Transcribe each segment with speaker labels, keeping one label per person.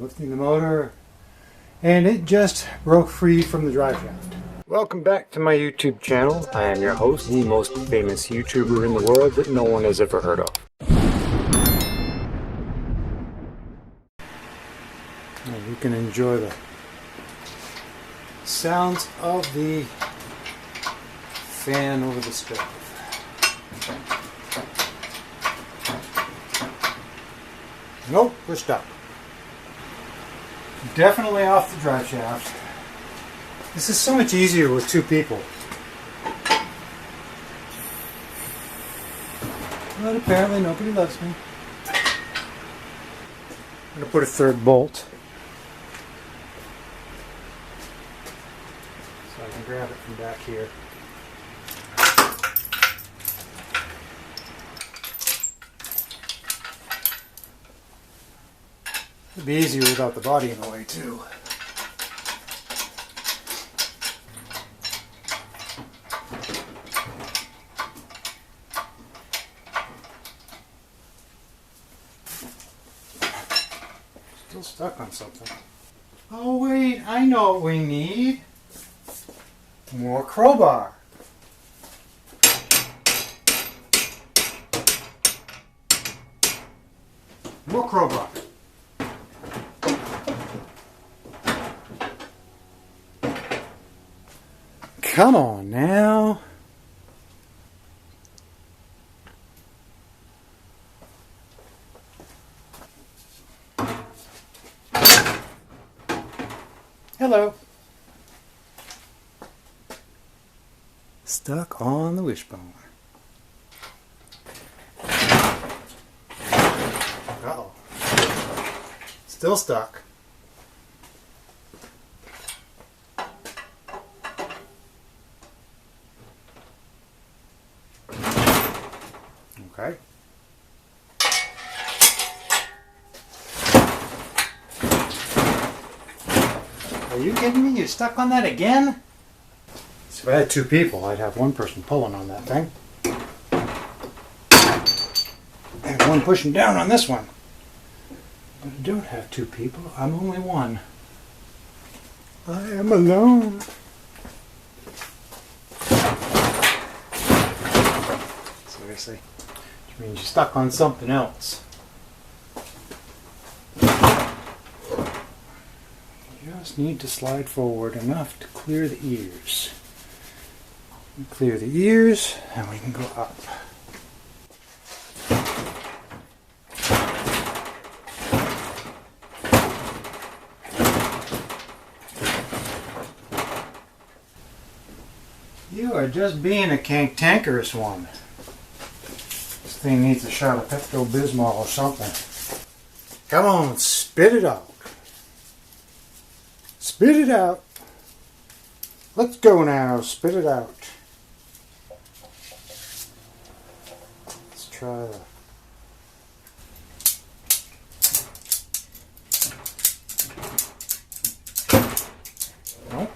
Speaker 1: lifting the motor, and it just broke free from the drive shaft. Welcome back to my YouTube channel. I am your host, the most famous YouTuber in the world that no one has ever heard of. And you can enjoy the sounds of the fan over the stove. Nope, we're stuck. Definitely off the drive shaft. This is so much easier with two people. But apparently nobody loves me. I'm going to put a third bolt so I can grab it from back here. It'd be easier without the body in the way too. Still stuck on something. Oh wait, I know what we need. More crowbar. More crowbar. Come on now. Hello. Stuck on the wishbone. Uh-oh. Still stuck. Okay. Are you kidding me? You're stuck on that again? So if I had two people, I'd have one person pulling on that thing. And one pushing down on this one. But I don't have two people. I'm only one. I am alone. Seriously. Which means you're stuck on something else. You just need to slide forward enough to clear the ears. We clear the ears and we can go up. You are just being a cantankerous one. This thing needs a shot of Pepto-Bismol or something. Come on, spit it out. Spit it out. Let's go now, spit it out. Let's try that. Nope.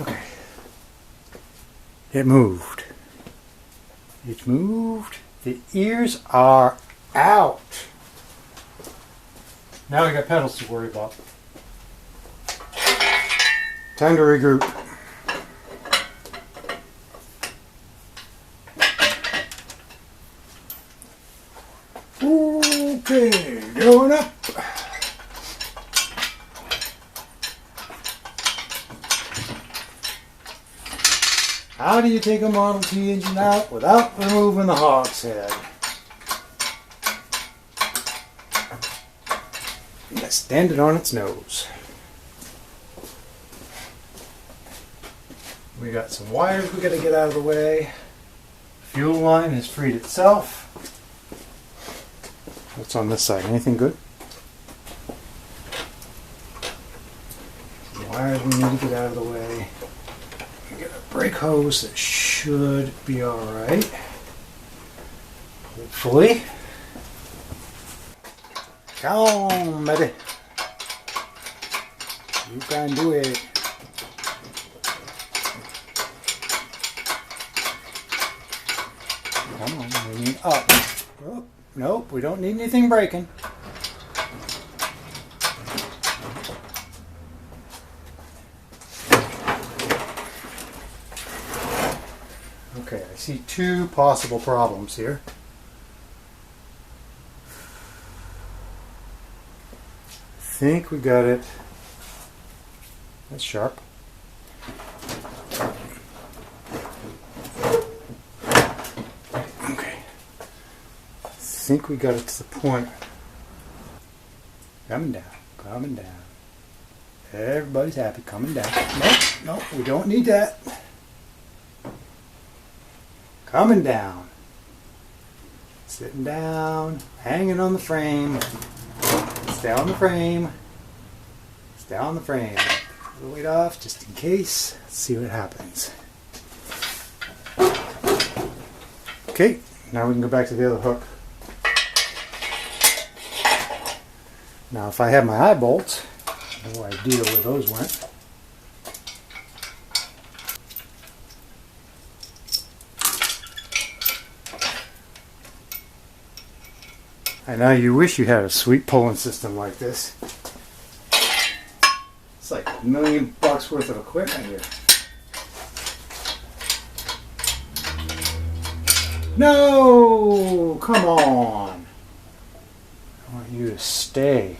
Speaker 1: Okay. It moved. It moved. The ears are out. Now we got pedals to worry about. Time to regroup. Okay, going up. How do you take a Model T engine out without removing the hogshead? You gotta stand it on its nose. We got some wires we gotta get out of the way. Fuel line has freed itself. What's on this side? Anything good? Some wires we need to get out of the way. We got a brake hose that should be alright. Hopefully. Come on, buddy. You can do it. Come on, we need up. Oh, nope, we don't need anything breaking. Okay, I see two possible problems here. I think we got it. That's sharp. Okay. I think we got it to the point. Coming down, coming down. Everybody's happy, coming down. Nope, nope, we don't need that. Coming down. Sitting down, hanging on the frame. Stay on the frame. Stay on the frame. Put the weight off just in case. Let's see what happens. Okay, now we can go back to the other hook. Now if I had my eye bolts, no idea where those went. I know you wish you had a sweet pulling system like this. It's like $1 million worth of equipment here. No! Come on! I want you to stay.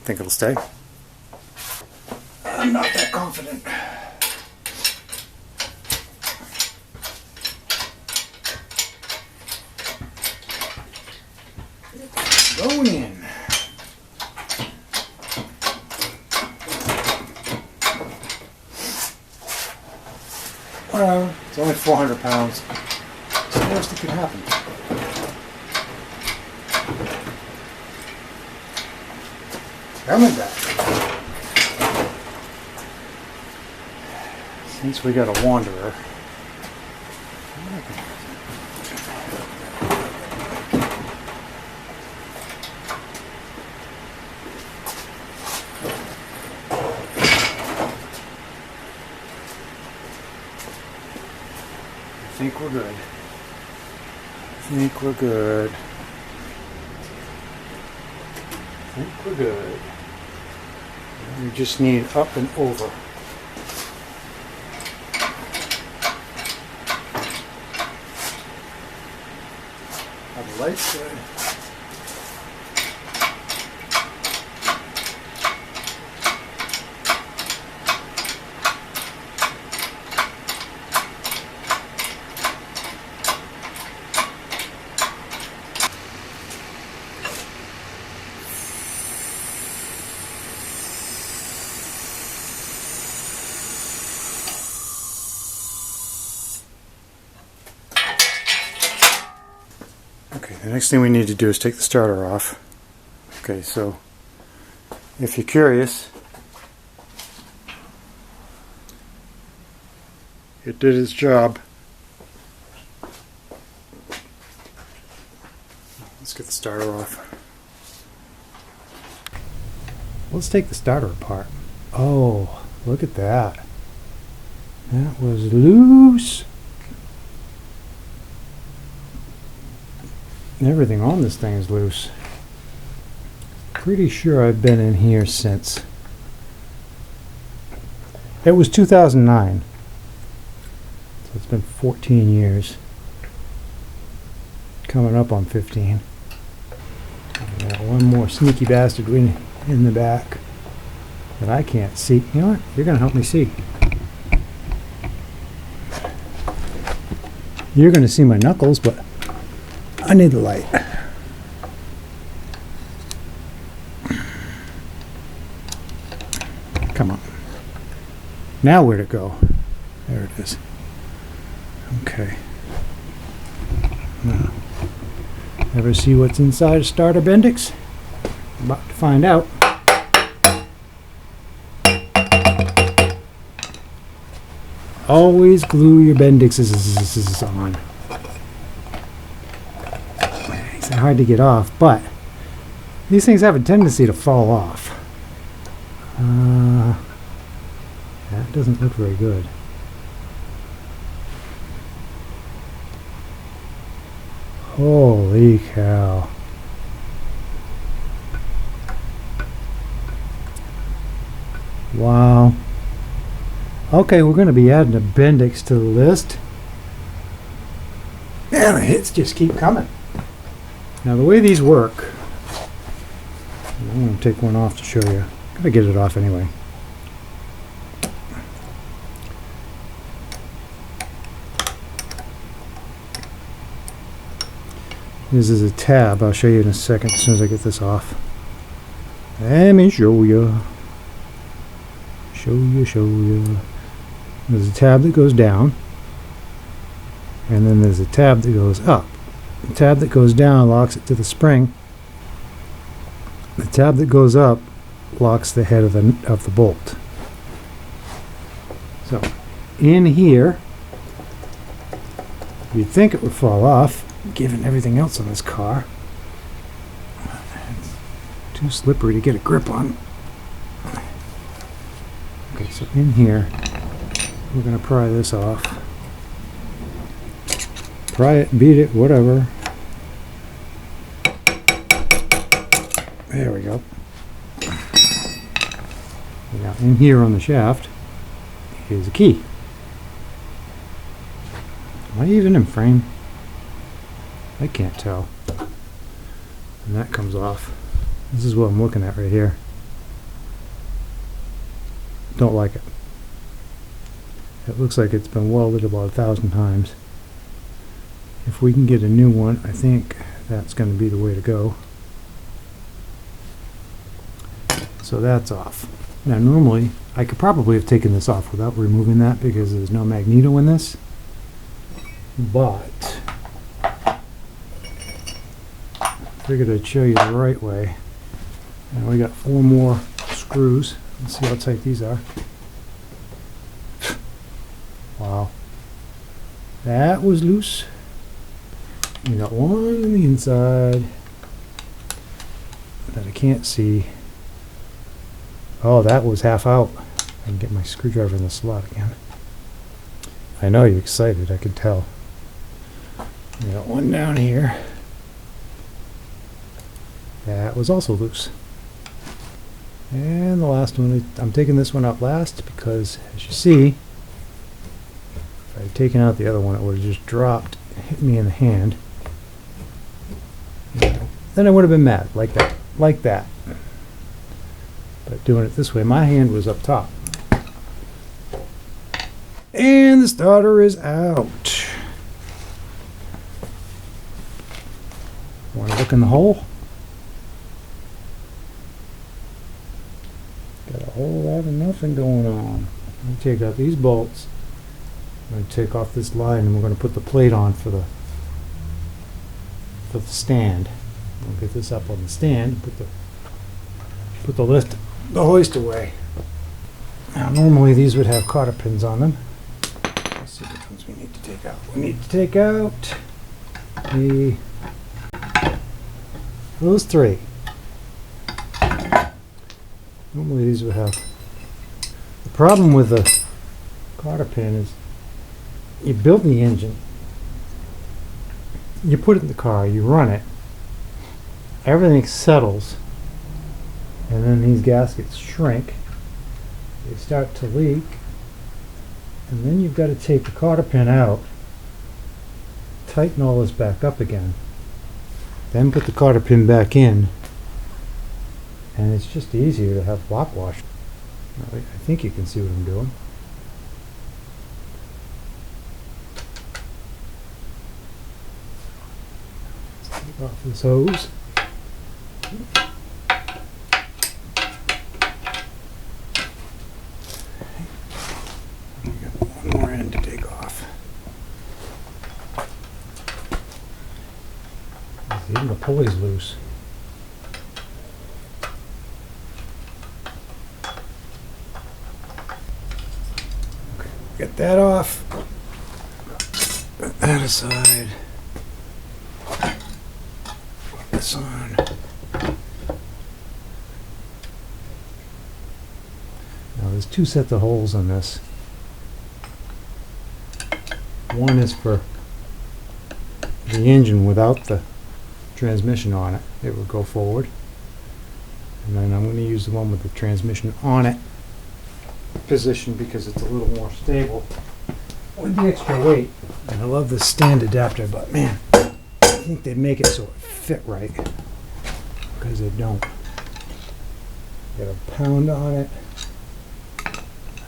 Speaker 1: Think it'll stay? I'm not that confident. Going in. Well, it's only 400 pounds. It's the worst that could happen. Coming back. Since we got a wanderer. I think we're good. I think we're good. I think we're good. We just need up and over. Have the lights good. Okay, the next thing we need to do is take the starter off. Okay, so if you're curious, it did its job. Let's get the starter off. Let's take the starter apart. Oh, look at that. That was loose. Everything on this thing is loose. Pretty sure I've been in here since. It was 2009. So it's been 14 years. Coming up on 15. I got one more sneaky bastard in the back that I can't see. You know what? You're going to help me see. You're going to see my knuckles, but I need the light. Come on. Now where'd it go? There it is. Okay. Now, ever see what's inside a starter Bendix? About to find out. Always glue your Bendixes on. It's hard to get off, but These things have a tendency to fall off. That doesn't look very good. Holy cow. Wow. Okay, we're going to be adding a Bendix to the list. And the hits just keep coming. Now the way these work, I'm going to take one off to show you. I'm going to get it off anyway. This is a tab. I'll show you in a second as soon as I get this off. Let me show you. Show you. There's a tab that goes down, and then there's a tab that goes up. The tab that goes down locks it to the spring. The tab that goes up locks the head of the bolt. So, in here, you'd think it would fall off, given everything else on this car. It's too slippery to get a grip on. Okay, so in here, we're going to pry this off. Pry it, beat it, whatever. There we go. Now in here on the shaft is a key. Am I even in frame? I can't tell. And that comes off. This is what I'm looking at right here. Don't like it. It looks like it's been welded about 1,000 times. If we can get a new one, I think that's going to be the way to go. So that's off. Now normally, I could probably have taken this off without removing that because there's no magneto in this. But I figured I'd show you the right way. And we got 4 more screws. Let's see how tight these are. Wow. That was loose. We got one on the inside that I can't see. Oh, that was half out. I can get my screwdriver in the slot again. I know you're excited, I can tell. We got one down here. That was also loose. And the last one, I'm taking this one out last because, as you see, if I had taken out the other one, it would have just dropped, hit me in the hand. Then I would have been mad, like that, like that. But doing it this way, my hand was up top. And the starter is out. Want to look in the hole? Got a whole lot of nothing going on. I'm going to take out these bolts. I'm going to take off this line and we're going to put the plate on for the stand. We'll get this up on the stand and put the hoist away. Now normally these would have cotter pins on them. Let's see which ones we need to take out. We need to take out those 3. Normally these would have. The problem with the cotter pin is you build the engine, you put it in the car, you run it, everything settles, and then these gaskets shrink, they start to leak, and then you've got to take the cotter pin out, tighten all this back up again, then put the cotter pin back in, and it's just easier to have block wash. I think you can see what I'm doing. Let's take off this hose. We got one more end to take off. Even the pulley's loose. Okay, get that off. Put that aside. Put this on. There's two sets of holes on this. One is for the engine without the transmission on it. It would go forward. And then I'm going to use the one with the transmission on it position because it's a little more stable with the extra weight. And I love the stand adapter, but man, I think they make it so it fit right because they don't. Got a pound on it,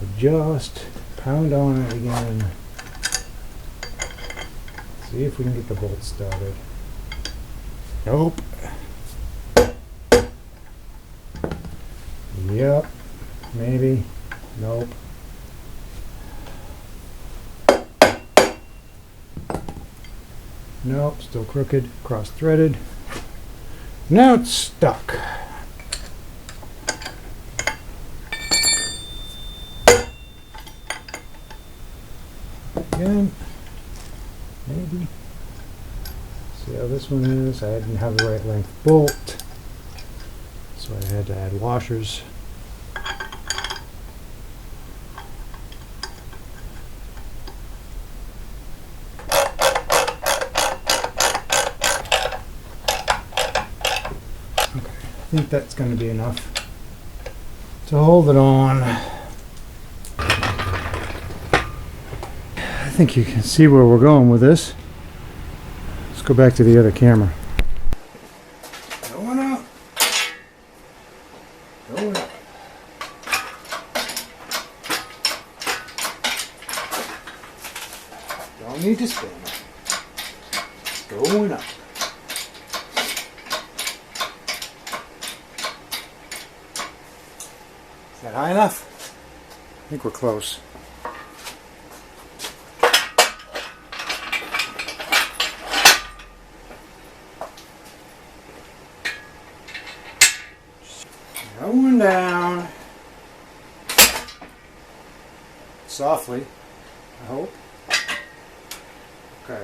Speaker 1: adjust, pound on it again. See if we can get the bolt started. Nope. Yep. Maybe. Nope. Nope. Still crooked. Cross-threaded. Now it's stuck. Again. Maybe. See how this one is? I didn't have the right length bolt, so I had to add washers. Okay, I think that's going to be enough to hold it on. I think you can see where we're going with this. Let's go back to the other camera. Going up. Going up. Don't need to spin. Going up. Is that high enough? I think we're close. Going down. Softly, I hope. Okay.